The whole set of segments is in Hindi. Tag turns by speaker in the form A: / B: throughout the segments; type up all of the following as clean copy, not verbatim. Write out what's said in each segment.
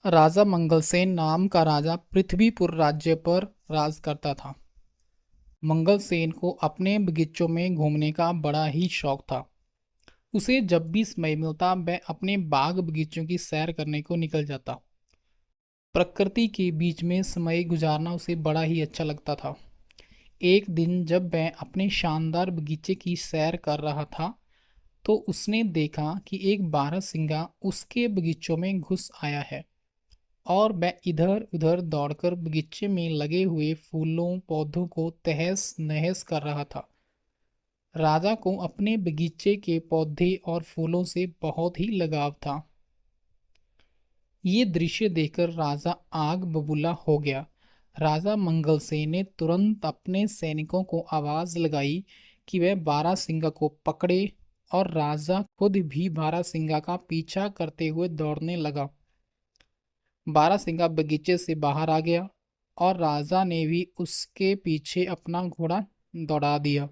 A: राजा मंगलसेन नाम का राजा पृथ्वीपुर राज्य पर राज करता था। मंगलसेन को अपने बगीचों में घूमने का बड़ा ही शौक था। उसे जब भी समय मिलता वह अपने बाग बगीचों की सैर करने को निकल जाता। प्रकृति के बीच में समय गुजारना उसे बड़ा ही अच्छा लगता था। एक दिन जब वह अपने शानदार बगीचे की सैर कर रहा था तो उसने देखा कि एक बारहसिंगा उसके बगीचों में घुस आया है और वह इधर उधर दौड़कर बगीचे में लगे हुए फूलों पौधों को तहस नहस कर रहा था। राजा को अपने बगीचे के पौधे और फूलों से बहुत ही लगाव था। ये दृश्य देखकर राजा आग बबूला हो गया। राजा मंगलसेन ने तुरंत अपने सैनिकों को आवाज लगाई कि वह बारहसिंगा को पकड़े और राजा खुद भी बारहसिंगा का पीछा करते हुए दौड़ने लगा। बारहसिंगा बगीचे से बाहर आ गया और राजा ने भी उसके पीछे अपना घोड़ा दौड़ा दिया।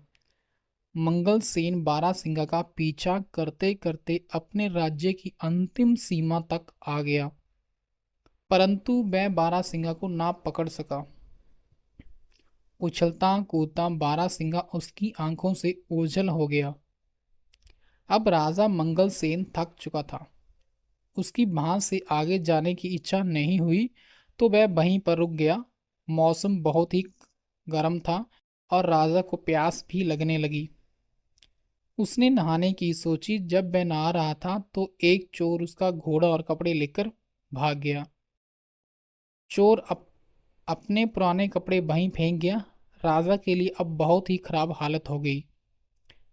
A: मंगलसेन बारहसिंगा का पीछा करते करते अपने राज्य की अंतिम सीमा तक आ गया, परंतु वह बारहसिंगा को ना पकड़ सका। उछलता कूदता बारहसिंगा उसकी आंखों से ओझल हो गया। अब राजा मंगलसेन थक चुका था। उसकी वहां से आगे जाने की इच्छा नहीं हुई तो वह वहीं पर रुक गया। मौसम बहुत ही गर्म था और राजा को प्यास भी लगने लगी। उसने नहाने की सोची। जब वह नहा रहा था तो एक चोर उसका घोड़ा और कपड़े लेकर भाग गया। चोर अपने पुराने कपड़े वहीं फेंक गया। राजा के लिए अब बहुत ही खराब हालत हो गई।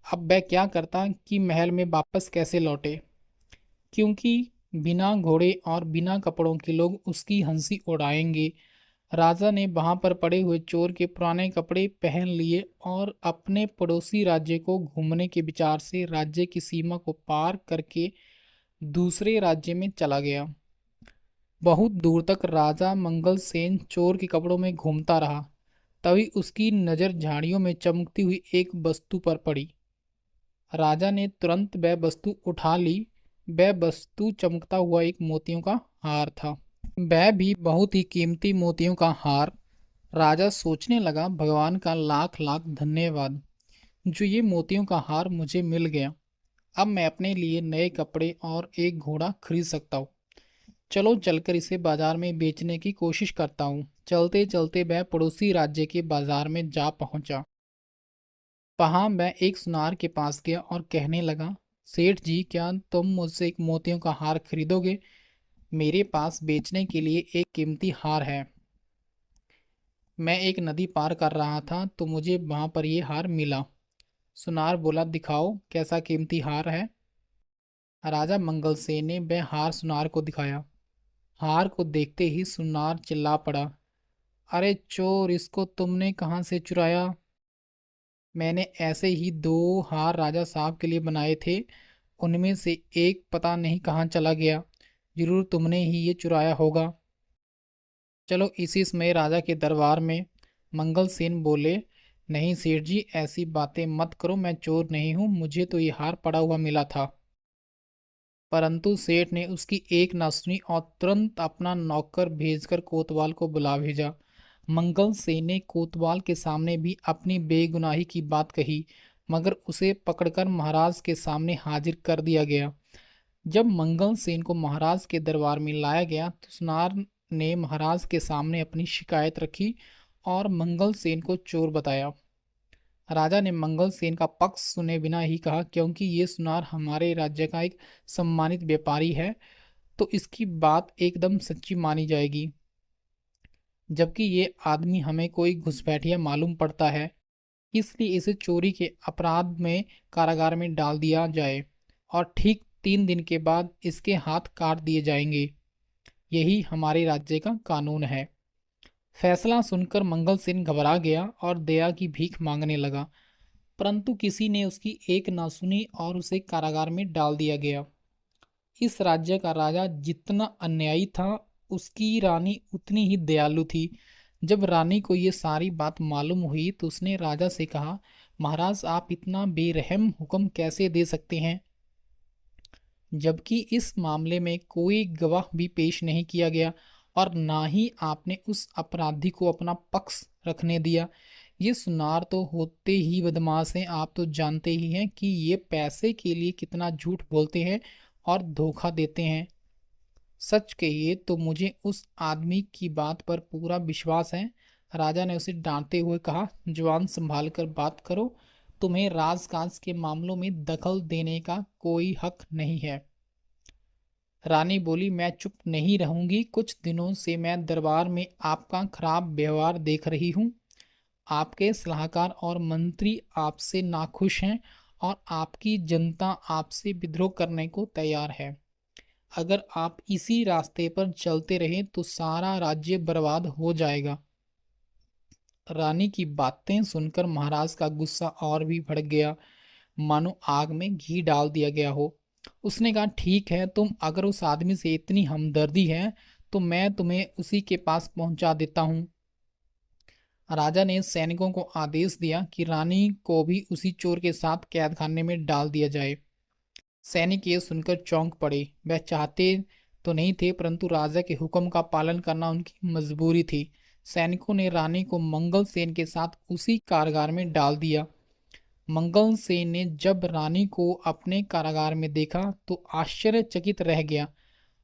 A: अब वह क्या करता कि महल में वापस कैसे लौटे, क्योंकि बिना घोड़े और बिना कपड़ों के लोग उसकी हंसी उड़ाएंगे। राजा ने वहां पर पड़े हुए चोर के पुराने कपड़े पहन लिए और अपने पड़ोसी राज्य को घूमने के विचार से राज्य की सीमा को पार करके दूसरे राज्य में चला गया। बहुत दूर तक राजा मंगलसेन चोर के कपड़ों में घूमता रहा। तभी उसकी नजर झाड़ियों में चमकती हुई एक वस्तु पर पड़ी। राजा ने तुरंत वह वस्तु उठा ली। वह वस्तु चमकता हुआ एक मोतियों का हार था। वह भी बहुत ही कीमती मोतियों का हार। राजा सोचने लगा, भगवान का लाख लाख धन्यवाद जो ये मोतियों का हार मुझे मिल गया। अब मैं अपने लिए नए कपड़े और एक घोड़ा खरीद सकता हूँ। चलो चलकर इसे बाजार में बेचने की कोशिश करता हूँ। चलते चलते वह पड़ोसी राज्य के बाजार में जा पहुंचा। वहां वह एक सुनार के पास गया और कहने लगा, सेठ जी क्या तुम मुझसे एक मोतियों का हार खरीदोगे? मेरे पास बेचने के लिए एक कीमती हार है। मैं एक नदी पार कर रहा था तो मुझे वहां पर यह हार मिला। सुनार बोला, दिखाओ कैसा कीमती हार है। राजा मंगलसेन ने वह हार सुनार को दिखाया। हार को देखते ही सुनार चिल्ला पड़ा, अरे चोर, इसको तुमने कहाँ से चुराया? मैंने ऐसे ही दो हार राजा साहब के लिए बनाए थे, उनमें से एक पता नहीं कहाँ चला गया। जरूर तुमने ही ये चुराया होगा। चलो इसी समय राजा के दरबार में। मंगलसेन बोले, नहीं सेठ जी, ऐसी बातें मत करो, मैं चोर नहीं हूँ, मुझे तो ये हार पड़ा हुआ मिला था। परंतु सेठ ने उसकी एक ना सुनी और तुरंत अपना नौकर भेजकर कोतवाल को बुला भेजा। मंगल सेन ने कोतवाल के सामने भी अपनी बेगुनाही की बात कही, मगर उसे पकड़कर महाराज के सामने हाजिर कर दिया गया। जब मंगल सेन को महाराज के दरबार में लाया गया तो सुनार ने महाराज के सामने अपनी शिकायत रखी और मंगल सेन को चोर बताया। राजा ने मंगल सेन का पक्ष सुने बिना ही कहा, क्योंकि ये सुनार हमारे राज्य का एक सम्मानित व्यापारी है तो इसकी बात एकदम सच्ची मानी जाएगी। जबकि ये आदमी हमें कोई घुसपैठिया मालूम पड़ता है, इसलिए इसे चोरी के अपराध में कारागार में डाल दिया जाए और ठीक 3 दिन के बाद इसके हाथ काट दिए जाएंगे। यही हमारे राज्य का कानून है। फैसला सुनकर मंगल सेन घबरा गया और दया की भीख मांगने लगा, परंतु किसी ने उसकी एक ना सुनी और उसे कारागार में डाल दिया गया। इस राज्य का राजा जितना अन्यायी था, उसकी रानी उतनी ही दयालु थी। जब रानी को ये सारी बात मालूम हुई तो उसने राजा से कहा, महाराज आप इतना बेरहम हुक्म कैसे दे सकते हैं? जबकि इस मामले में कोई गवाह भी पेश नहीं किया गया और ना ही आपने उस अपराधी को अपना पक्ष रखने दिया। ये सुनार तो होते ही बदमाश हैं। आप तो जानते ही हैं कि ये पैसे के लिए कितना झूठ बोलते हैं और धोखा देते हैं। सच कहिए तो मुझे उस आदमी की बात पर पूरा विश्वास है। राजा ने उसे डांटते हुए कहा, जुबान संभाल कर बात करो। तुम्हें राजकाज के मामलों में दखल देने का कोई हक नहीं है। रानी बोली, मैं चुप नहीं रहूंगी। कुछ दिनों से मैं दरबार में आपका खराब व्यवहार देख रही हूँ। आपके सलाहकार और मंत्री आपसे नाखुश हैं और आपकी जनता आपसे विद्रोह करने को तैयार है। अगर आप इसी रास्ते पर चलते रहे तो सारा राज्य बर्बाद हो जाएगा। रानी की बातें सुनकर महाराज का गुस्सा और भी भड़क गया, मानो आग में घी डाल दिया गया हो। उसने कहा, ठीक है, तुम अगर उस आदमी से इतनी हमदर्दी है तो मैं तुम्हें उसी के पास पहुंचा देता हूँ। राजा ने सैनिकों को आदेश दिया कि रानी को भी उसी चोर के साथ कैदखाने में डाल दिया जाए। सैनिक ये सुनकर चौंक पड़े। वह चाहते तो नहीं थे, परंतु राजा के हुक्म का पालन करना उनकी मजबूरी थी। सैनिकों ने रानी को मंगल सेन के साथ उसी कारागार में डाल दिया। मंगल सेन ने जब रानी को अपने कारागार में देखा तो आश्चर्यचकित रह गया।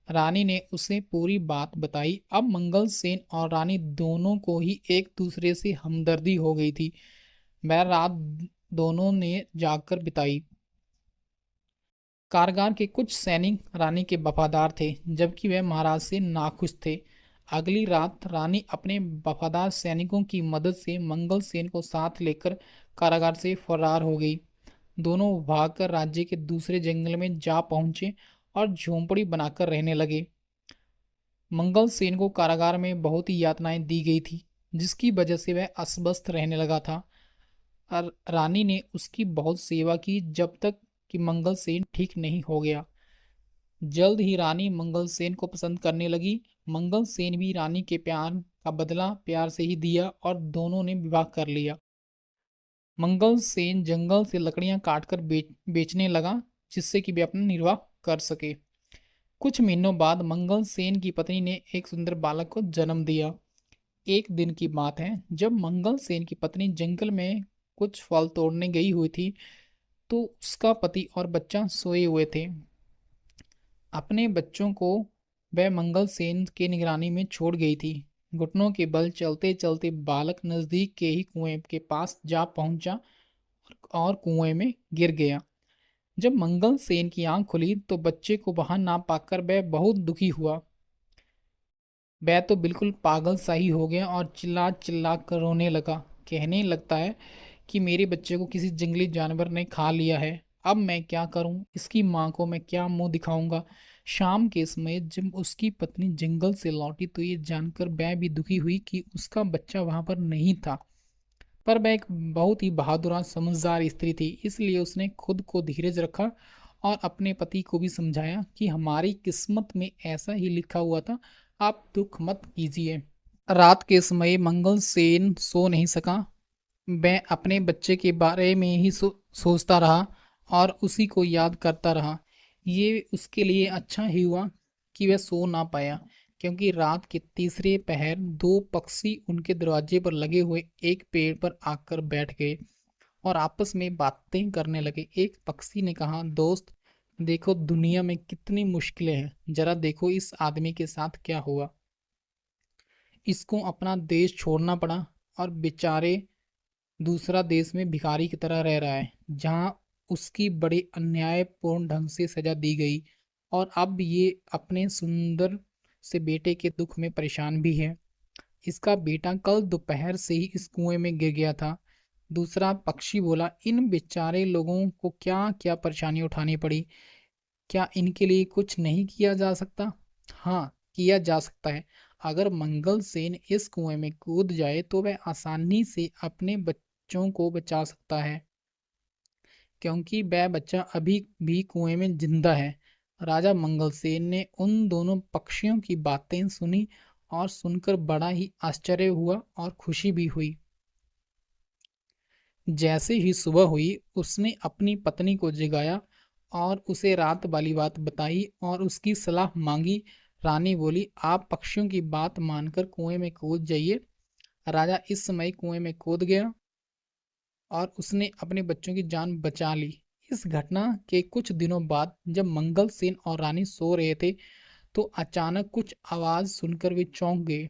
A: रानी ने उसे पूरी बात बताई। अब मंगल सेन और रानी दोनों को ही एक दूसरे से हमदर्दी हो गई थी। वह रात दोनों ने जागकर बिताई। कारागार के कुछ सैनिक रानी के वफादार थे, जबकि वह महाराज से नाखुश थे। अगली रात रानी अपने वफादार सैनिकों की मदद से मंगल सेन को साथ लेकर कारागार से फरार हो गई। दोनों भागकर राज्य के दूसरे जंगल में जा पहुंचे और झोंपड़ी बनाकर रहने लगे। मंगल सेन को कारागार में बहुत ही यातनाएं दी गई थी, जिसकी वजह से वह अस्वस्थ रहने लगा था। और रानी ने उसकी बहुत सेवा की जब तक कि मंगल सेन ठीक नहीं हो गया। जल्द ही रानी मंगल सेन को पसंद करने लगी। मंगल सेन भी रानी के प्यार का बदला प्यार से ही दिया और दोनों ने विवाह कर लिया। मंगल सेन जंगल से लकड़ियां काटकर बेचने लगा, जिससे कि वे अपना निर्वाह कर सके। कुछ महीनों बाद मंगल सेन की पत्नी ने एक सुंदर बालक को जन्म दिया। एक दिन की बात है, जब मंगल सेन की पत्नी जंगल में कुछ फल तोड़ने गई हुई थी तो उसका पति और बच्चा सोए हुए थे। अपने बच्चों को वह मंगल सेन के निगरानी में छोड़ गई थी। घुटनों के बल चलते चलते बालक नजदीक के ही कुएं के पास जा पहुंचा और कुएं में गिर गया। जब मंगल सेन की आंख खुली तो बच्चे को वहां ना पाकर वह बहुत दुखी हुआ। वह तो बिल्कुल पागल सा ही हो गया और चिल्ला चिल्ला कर रोने लगा। कहने लगता है कि मेरे बच्चे को किसी जंगली जानवर ने खा लिया है। अब मैं क्या करूं? इसकी माँ को मैं क्या मुंह दिखाऊंगा? शाम के समय जब उसकी पत्नी जंगल से लौटी तो ये जानकर वह भी दुखी हुई कि उसका बच्चा वहां पर नहीं था। पर वह एक बहुत ही बहादुर और समझदार स्त्री थी, इसलिए उसने खुद को धीरज रखा और अपने पति को भी समझाया कि हमारी किस्मत में ऐसा ही लिखा हुआ था, आप दुख मत कीजिए। रात के समय मंगल सेन सो नहीं सका। वह अपने बच्चे के बारे में ही सोचता रहा और उसी को याद करता रहा। ये उसके लिए अच्छा ही हुआ कि वह सो ना पाया, क्योंकि रात के तीसरे पहर दो पक्षी उनके दरवाजे पर लगे हुए एक पेड़ पर आकर बैठ गए और आपस में बातें करने लगे। एक पक्षी ने कहा, दोस्त देखो, दुनिया में कितनी मुश्किलें हैं। जरा देखो इस आदमी के साथ क्या हुआ। इसको अपना देश छोड़ना पड़ा और बेचारे दूसरा देश में भिखारी की तरह रह रहा है, जहाँ उसकी बड़ी अन्यायपूर्ण ढंग से सजा दी गई और अब ये अपने सुंदर से बेटे के दुख में परेशान भी है। इसका बेटा कल दोपहर से ही इस कुएं में गिर गया था। दूसरा पक्षी बोला, इन बेचारे लोगों को क्या क्या परेशानी उठानी पड़ी। क्या इनके लिए कुछ नहीं किया जा सकता? हाँ, किया जा सकता है। अगर मंगल सेन इस कुएं में कूद जाए तो वह आसानी से अपने बच्चों को बचा सकता है, क्योंकि वह बच्चा अभी भी कुएं में जिंदा है। राजा मंगल सेन ने उन दोनों पक्षियों की बातें सुनी और सुनकर बड़ा ही आश्चर्य हुआ और खुशी भी हुई। जैसे ही सुबह हुई उसने अपनी पत्नी को जगाया और उसे रात वाली बात बताई और उसकी सलाह मांगी। रानी बोली, आप पक्षियों की बात मानकर कुएं में कूद जाइए। राजा इस समय कुएं में कूद गया और उसने अपने बच्चों की जान बचा ली। इस घटना के कुछ दिनों बाद जब मंगलसेन और रानी सो रहे थे तो अचानक कुछ आवाज सुनकर वे चौंक गए।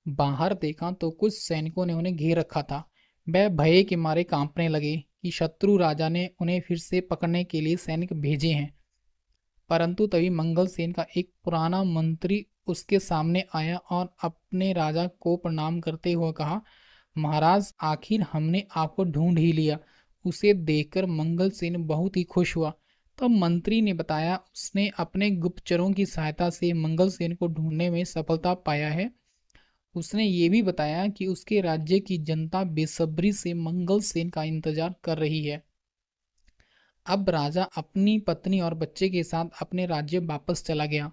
A: बाहर देखा तो कुछ सैनिकों ने उन्हें घेर रखा था। वह भय के मारे कांपने लगे कि शत्रु राजा ने उन्हें फिर से पकड़ने के लिए सैनिक भेजे हैं। परंतु तभी मंगलसेन का एक पुराना मंत्री उसके सामने आया और अपने राजा को प्रणाम करते हुए कहा, महाराज, आखिर हमने आपको ढूंढ ही लिया। उसे देखकर मंगलसेन बहुत ही खुश हुआ। तब मंत्री ने बताया उसने अपने गुप्तचरों की सहायता से मंगलसेन को ढूंढने में सफलता पाया है। उसने ये भी बताया कि उसके राज्य की जनता बेसब्री से मंगलसेन का इंतजार कर रही है। अब राजा अपनी पत्नी और बच्चे के साथ अपने राज्य वापस चला गया।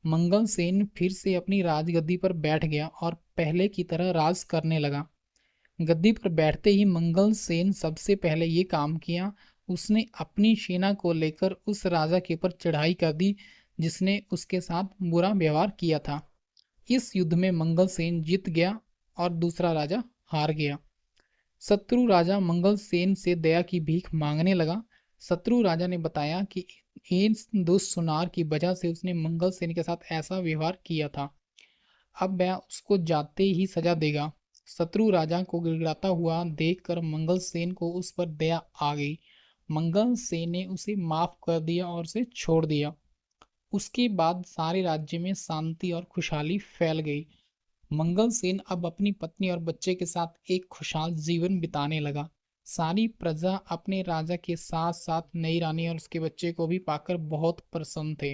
A: मंगलसेन फिर से अपनी राजगद्दी पर बैठ गया और पहले की तरह राज करने लगा। गद्दी पर बैठते ही मंगलसेन सबसे पहले ये काम किया, उसने अपनी सेना को लेकर उस राजा के ऊपर चढ़ाई कर दी जिसने उसके साथ बुरा व्यवहार किया था। इस युद्ध में मंगलसेन जीत गया और दूसरा राजा हार गया। शत्रु राजा मंगलसेन से दया की भीख मांगने लगा। शत्रु राजा ने बताया कि इन दुष्ट सुनार की वजह से उसने मंगलसेन के साथ ऐसा व्यवहार किया था। अब वह उसको जाते ही सजा देगा। शत्रु राजा को गिड़गिड़ाता हुआ देखकर मंगलसेन को उस पर दया आ गई। मंगलसेन ने उसे माफ कर दिया और उसे छोड़ दिया। उसके बाद सारे राज्य में शांति और खुशहाली फैल गई। मंगलसेन अब अपनी पत्नी और बच्चे के साथ एक खुशहाल जीवन बिताने लगा। सारी प्रजा अपने राजा के साथ साथ नई रानी और उसके बच्चे को भी पाकर बहुत प्रसन्न थे।